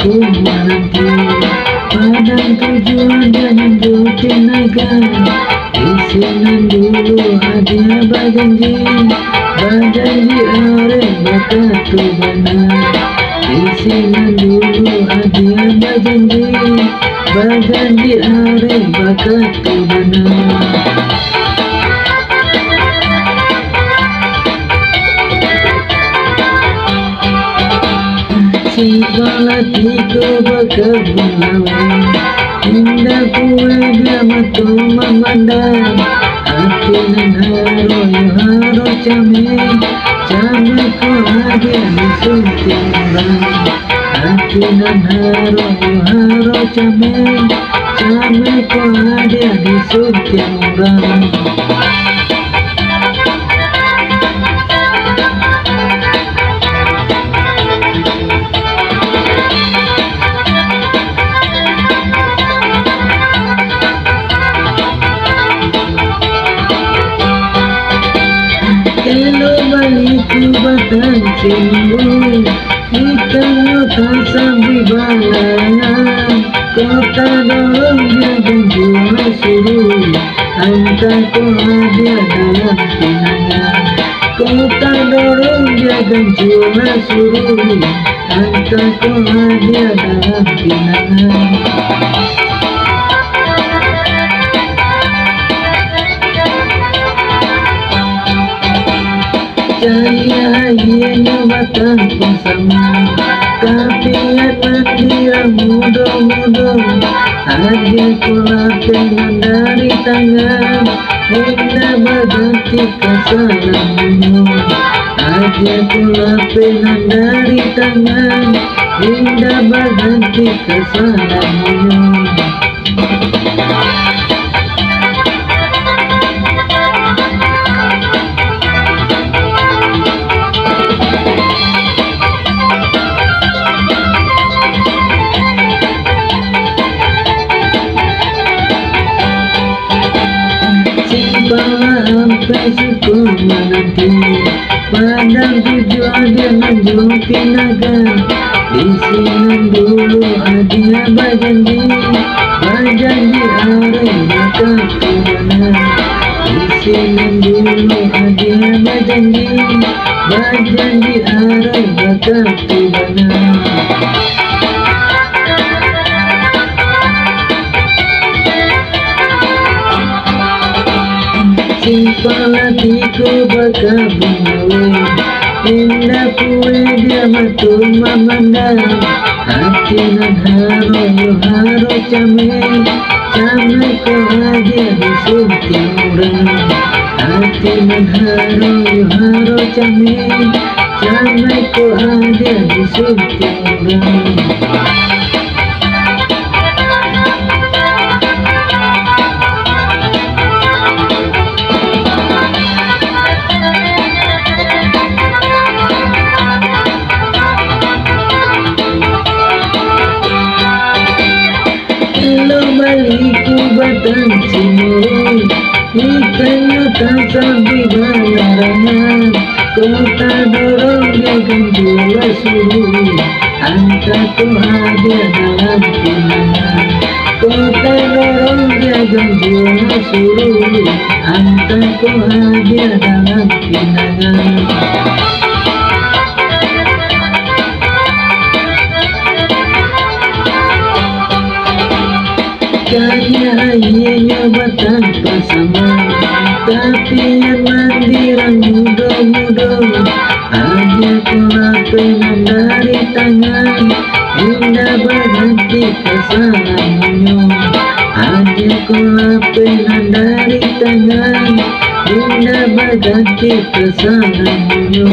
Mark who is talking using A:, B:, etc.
A: ku menanti padang tujuan jangan rutin naga. Isinan dulu hadiah berjanji are bakat tu benar. Isinan dulu hadiah berjanji are bakat tu benar. Sivalatiku berkebun indah kue dia matu memandang. Hati nan haro came ko hadiah disunting orang. Hati nan haro came ko hadiah disunting orang. Elo baliku batang cimbu ikannya tak sampai balangan. Kota dorong dia gembira suruh hantar ko hadiah dalam pinangan. Kota dorong dia gembira suruh hantar ko hadiah dalam pinangan. Cahaya ianya batang pun sama, tapi hati mudo-mudo. Hadiah kulapen dari tangan, indah berganti kesalahanmu. Hadiah kulapen dari tangan, indah berganti kesalahanmu. Sampai syukur menanti padang tujuan jangan jumpi naga. Isinan dulu hadiah berjanji are bakat tu benar. Isinan dulu hadiah berjanji are bakat tu benar. Sivalatiku berkebun indah kue dia matu memandang. Hati nan haro came ko hadiah disunting orang. Hati nan haro came ko hadiah disunting orang. Baliku batang cimuru ikannya tak sampai balangan. Kota dorong dia gembira suruh hantar ko hadiah dalam pinangan. Kota dorong dia gembira suruh hantar ko hadiah dalam pinangan. Cahaya ianya batang pasaman, tapi yang mandiran mudo-mudo. Hadiah kulapen dari tangan, indah berganti kesalahanmu. Hadiah kulapen dari tangan, indah berganti kesalahanmu.